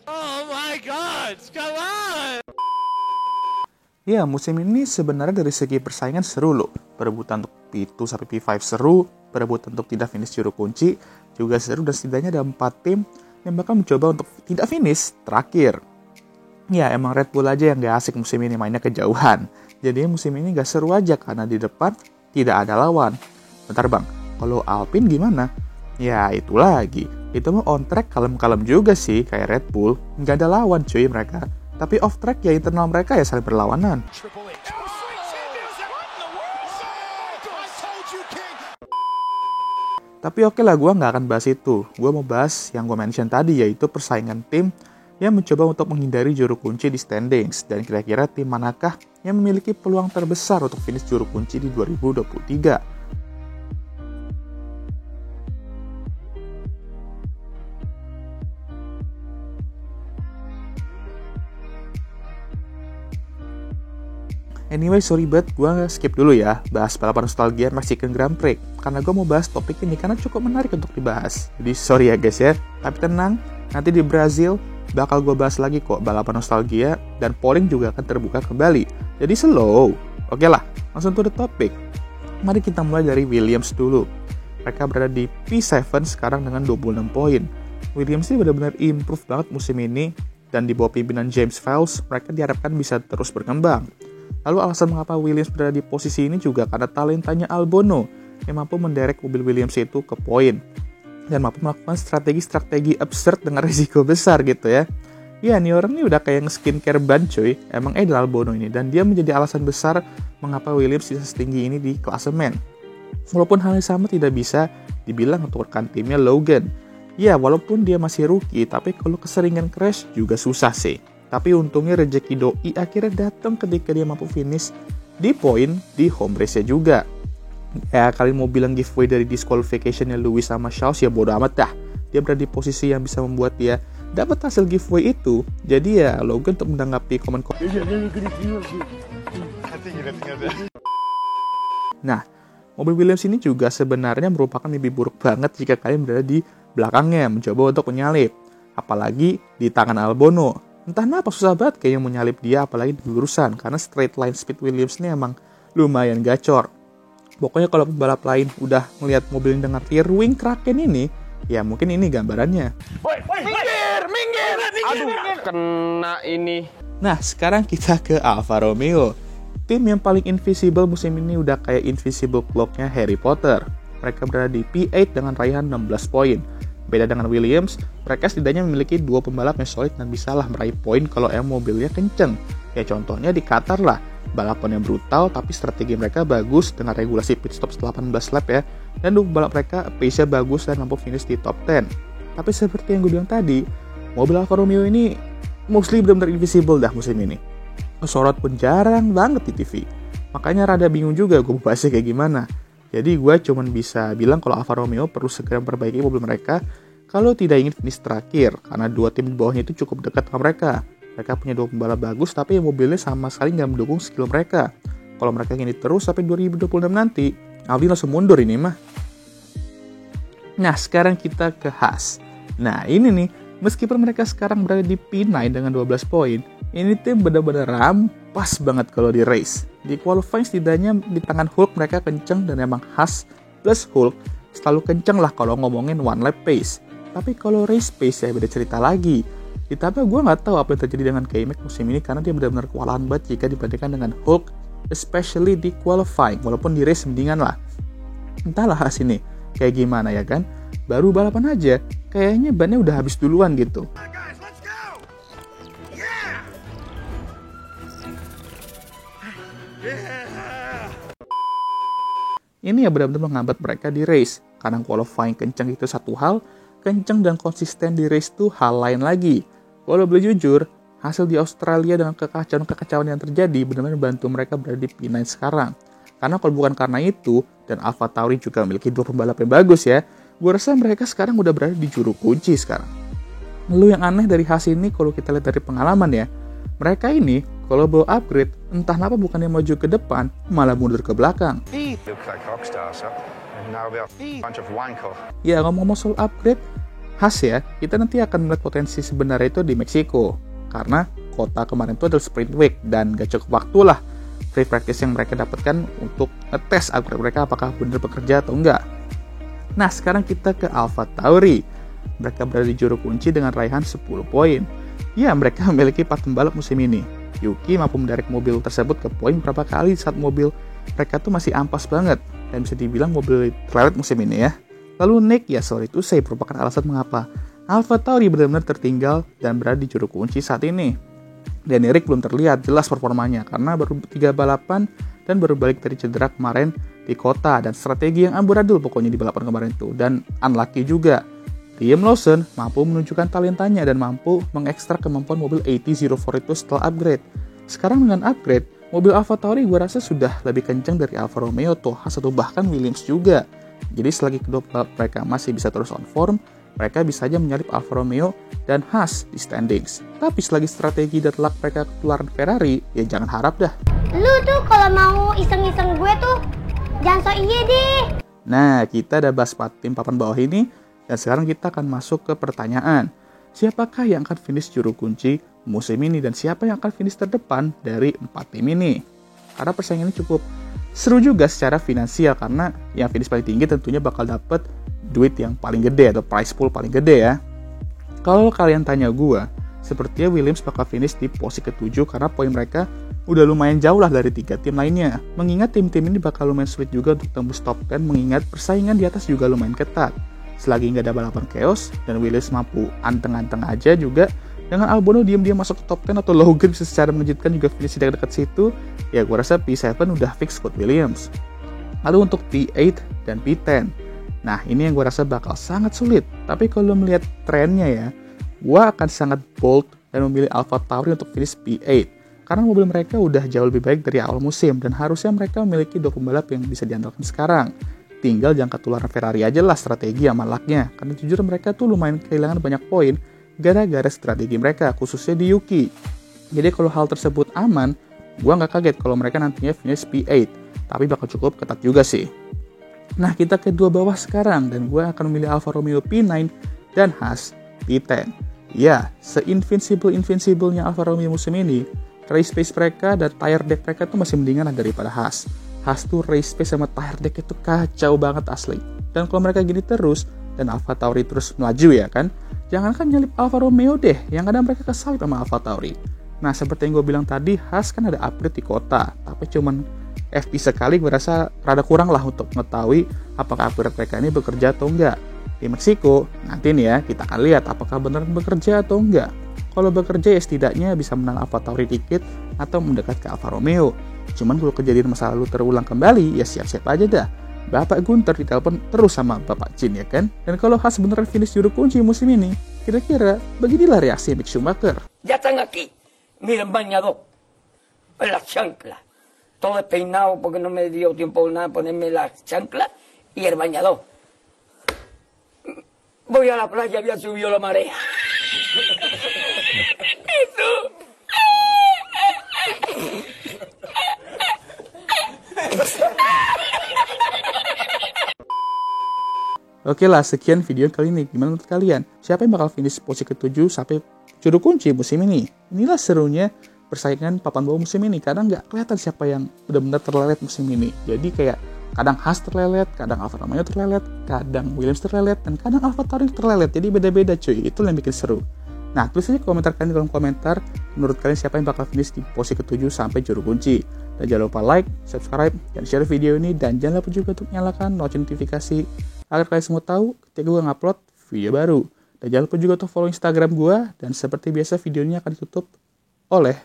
Oh my god, come on! Ya, musim ini sebenarnya dari segi persaingan seru loh. Perebutan untuk P2 sampai P5 seru, perebutan untuk tidak finish juru kunci juga seru, dan setidaknya ada 4 tim yang bakal mencoba untuk tidak finish terakhir. Ya, emang Red Bull aja yang gak asik musim ini, mainnya kejauhan. Jadi musim ini gak seru aja karena di depan tidak ada lawan. Bentar bang, kalau Alpine gimana? Ya, itu lagi. Itu mah on track kalem-kalem juga sih, kayak Red Bull. Gak ada lawan cuy mereka. Tapi off track ya internal mereka ya saling berlawanan. Tapi oke lah, gue nggak akan bahas itu. Gue mau bahas yang gue mention tadi, yaitu persaingan tim yang mencoba untuk menghindari juru kunci di standings. Dan kira-kira tim manakah yang memiliki peluang terbesar untuk finish juru kunci di 2023? Anyway, sorry banget, gue skip dulu ya bahas balapan nostalgia Mexican Grand Prix, karena gue mau bahas topik ini karena cukup menarik untuk dibahas. Jadi sorry ya guys ya, tapi tenang, nanti di Brazil bakal gue bahas lagi kok balapan nostalgia, dan polling juga akan terbuka kembali. Jadi slow. Oke lah, langsung to the topic. Mari kita mulai dari Williams dulu. Mereka berada di P7 sekarang dengan 26 poin. Williams ini benar-benar improve banget musim ini, dan di bawah pimpinan James Vowles, mereka diharapkan bisa terus berkembang. Lalu alasan mengapa Williams berada di posisi ini juga karena talentanya Albon yang mampu menderek mobil Williams itu ke poin dan mampu melakukan strategi-strategi absurd dengan risiko besar gitu ya. Ya, nih orang ini udah kayak nge-skincare ban cuy, emang Albon ini, dan dia menjadi alasan besar mengapa Williams bisa setinggi ini di klasemen. Walaupun hal yang sama tidak bisa dibilang untuk rekan timnya Logan. Ya, walaupun dia masih rookie, tapi kalau keseringan crash juga susah sih. Tapi untungnya rezeki doi akhirnya datang ketika dia mampu finish di poin di home race-nya juga. Ya, kalian mau bilang giveaway dari disqualification-nya Lewis sama Charles, ya bodo amat dah. Dia berada di posisi yang bisa membuat dia dapat hasil giveaway itu. Jadi ya, Logan untuk menanggapi komen-komen. Nah, mobil Williams ini juga sebenarnya merupakan mimpi buruk banget jika kalian berada di belakangnya mencoba untuk menyalip. Apalagi di tangan Albon. Entah kenapa susah banget kayaknya menyalip dia, apalagi di lurusan, karena straight line speed Williams ini emang lumayan gacor. Pokoknya kalau pembalap lain udah ngelihat mobil dengan rear wing Kraken ini, ya mungkin ini gambarannya. Minggir! Aduh, kena ini. Nah, sekarang kita ke Alfa Romeo. Tim yang paling invisible musim ini udah kayak invisible clock-nya Harry Potter. Mereka berada di P8 dengan raihan 16 poin. Beda dengan Williams, mereka setidaknya memiliki 2 pembalap yang solid dan bisalah meraih poin kalau mobilnya kenceng. Ya contohnya di Qatar lah, balapan yang brutal tapi strategi mereka bagus dengan regulasi pit stop 18 lap ya. Dan 2 pembalap mereka pace-nya bagus dan mampu finish di top 10. Tapi seperti yang gue bilang tadi, mobil Alfa Romeo ini mostly benar-benar invisible dah musim ini. Sorot pun jarang banget di TV. Makanya rada bingung juga gue bahasnya kayak gimana. Jadi gue cuma bisa bilang kalau Alfa Romeo perlu segera memperbaiki mobil mereka kalau tidak ingin finish terakhir, karena 2 tim di bawahnya itu cukup dekat sama mereka. Mereka punya 2 pembalap bagus tapi mobilnya sama sekali nggak mendukung skill mereka. Kalau mereka ingin terus sampai 2026 nanti, Alvin langsung mundur ini mah. Nah, sekarang kita ke Haas. Nah, ini nih, meskipun mereka sekarang berada di P9 dengan 12 poin, ini tim benar-benar rampas banget kalau di race. Di qualifying setidaknya di tangan Hulk mereka kenceng, dan emang Haas plus Hulk selalu kenceng lah kalau ngomongin one lap pace. Tapi kalau race pace ya beda cerita lagi. Ditambah gue nggak tahu apa yang terjadi dengan K-Mag musim ini karena dia benar-benar kewalahan banget jika dibandingkan dengan Hulk, especially di qualifying, walaupun di race mendingan lah. Entahlah Haas ini kayak gimana ya kan. Baru balapan aja kayaknya bannya udah habis duluan gitu. Ini ya benar-benar menghambat mereka di race. Karena qualifying kenceng itu satu hal, kenceng dan konsisten di race itu hal lain lagi. Kalau boleh jujur, hasil di Australia dengan kekacauan yang terjadi benar-benar bantu mereka berada di P9 sekarang. Karena kalau bukan karena itu, dan AlphaTauri juga memiliki 2 pembalap yang bagus ya, gue rasa mereka sekarang udah berada di juru kunci sekarang. Lalu yang aneh dari Haas ini kalau kita lihat dari pengalaman ya, mereka ini kalau bawa upgrade, entah kenapa bukannya maju ke depan, malah mundur ke belakang. Ya ngomong-ngomong soal upgrade, Haas ya, kita nanti akan melihat potensi sebenarnya itu di Meksiko. Karena kota kemarin itu adalah sprint week dan gak cukup waktu lah free practice yang mereka dapatkan untuk ngetes upgrade mereka apakah benar bekerja atau enggak. Nah, sekarang kita ke AlphaTauri. Mereka berada di juru kunci dengan raihan 10 poin. Ya, mereka memiliki 4 pembalap musim ini. Yuki mampu menderek mobil tersebut ke poin berapa kali saat mobil mereka tuh masih ampas banget. Dan bisa dibilang mobil terlewat musim ini ya. Lalu Nick, ya sorry itu saya merupakan alasan mengapa AlphaTauri benar-benar tertinggal dan berada di juru kunci saat ini. Dan Eric belum terlihat jelas performanya karena baru 3 balapan dan baru balik dari cedera kemarin di kota dan strategi yang amburadul pokoknya di balapan kemarin itu. Dan unlucky juga. Liam Lawson mampu menunjukkan talentanya dan mampu mengekstrak kemampuan mobil AT04 itu setelah upgrade. Sekarang dengan upgrade, mobil AlphaTauri gue rasa sudah lebih kencang dari Alfa Romeo, Haas atau bahkan Williams juga. Jadi selagi kedua pembalap mereka masih bisa terus on form, mereka bisa aja menyalip Alfa Romeo dan Haas di standings. Tapi selagi strategi dan luck mereka ketularan Ferrari, ya jangan harap dah. Lu tuh kalau mau iseng-iseng gue tuh, jangan so iye deh. Nah, kita udah bahas tim papan bawah ini, dan sekarang kita akan masuk ke pertanyaan. Siapakah yang akan finish juru kunci musim ini dan siapa yang akan finish terdepan dari 4 tim ini? Karena persaingannya cukup seru juga secara finansial karena yang finish paling tinggi tentunya bakal dapet duit yang paling gede atau prize pool paling gede ya. Kalau kalian tanya gue, sepertinya Williams bakal finish di posisi ke-7 karena poin mereka udah lumayan jauh lah dari 3 tim lainnya. Mengingat tim-tim ini bakal lumayan sulit juga untuk tembus top 10 mengingat persaingan di atas juga lumayan ketat. Selagi nggak ada balapan chaos dan Williams mampu anteng-anteng aja juga, dengan Albon diam-diam masuk ke top 10 atau Logan bisa secara mengejutkan juga finish di dekat situ, ya gue rasa P7 udah fix buat Williams. Lalu untuk P8 dan P10, nah ini yang gue rasa bakal sangat sulit. Tapi kalau melihat trennya ya, gue akan sangat bold dan memilih AlphaTauri untuk finish P8. Karena mobil mereka udah jauh lebih baik dari awal musim dan harusnya mereka memiliki 2 pembalap yang bisa diandalkan sekarang. Tinggal jangan ketularan Ferrari aja lah strategi sama lucknya. Karena jujur mereka tuh lumayan kehilangan banyak poin gara-gara strategi mereka, khususnya di Yuki. Jadi kalau hal tersebut aman, gue nggak kaget kalau mereka nantinya finish P8. Tapi bakal cukup ketat juga sih. Nah, kita ke 2 bawah sekarang, dan gue akan memilih Alfa Romeo P9 dan Haas P10. Ya, se-invincible-nya Alfa Romeo musim ini, race pace mereka dan tire deck mereka tuh masih mendingan daripada Haas. Haas tuh race pace sama tire deck itu kacau banget asli. Dan kalau mereka gini terus, dan AlphaTauri terus melaju ya kan, jangankan nyalip Alfa Romeo deh, yang ada mereka kesalip sama AlphaTauri. Nah, seperti yang gue bilang tadi, Haas kan ada upgrade di kota, tapi cuman FP sekali gue rasa rada kurang lah untuk mengetahui apakah upgrade mereka ini bekerja atau enggak. Di Meksiko, nanti nih ya, kita akan lihat apakah beneran bekerja atau enggak. Kalau bekerja ya setidaknya bisa menang AlphaTauri dikit atau mendekat ke Alfa Romeo. Cuman kalau kejadian masa lalu terulang kembali, ya siap-siap aja dah. Bapak Gunter ditelepon terus sama Bapak Jin ya kan? Dan kalau Haas beneran finish juru kunci musim ini, kira-kira beginilah reaksi Mick Schumacher. Ya están aquí. Miren, bañador. Las chanclas. Todo despeinado porque no me dio tiempo nada ponerme las chanclas y el bañador. Voy a la playa, había subido la marea. Eso. Oke lah, sekian video kali ini. Gimana menurut kalian? Siapa yang bakal finish posisi ke-7 sampai juru kunci musim ini? Inilah serunya persaingan papan bawah musim ini. Kadang nggak kelihatan siapa yang benar-benar terlelet musim ini. Jadi kayak kadang Haas terlelet, kadang Alfa Romeo terlelet, kadang Williams terlelet, dan kadang AlphaTauri terlelet. Jadi beda-beda cuy. Itu yang bikin seru. Nah, tulis aja komentar kalian di kolom komentar. Menurut kalian siapa yang bakal finish di posisi ke-7 sampai juru kunci? Dan jangan lupa like, subscribe, dan share video ini. Dan jangan lupa juga untuk nyalakan notifikasi agar kalian semua tahu ketika gue ngupload video baru. Dan jangan lupa juga untuk follow Instagram gue. Dan seperti biasa videonya akan ditutup oleh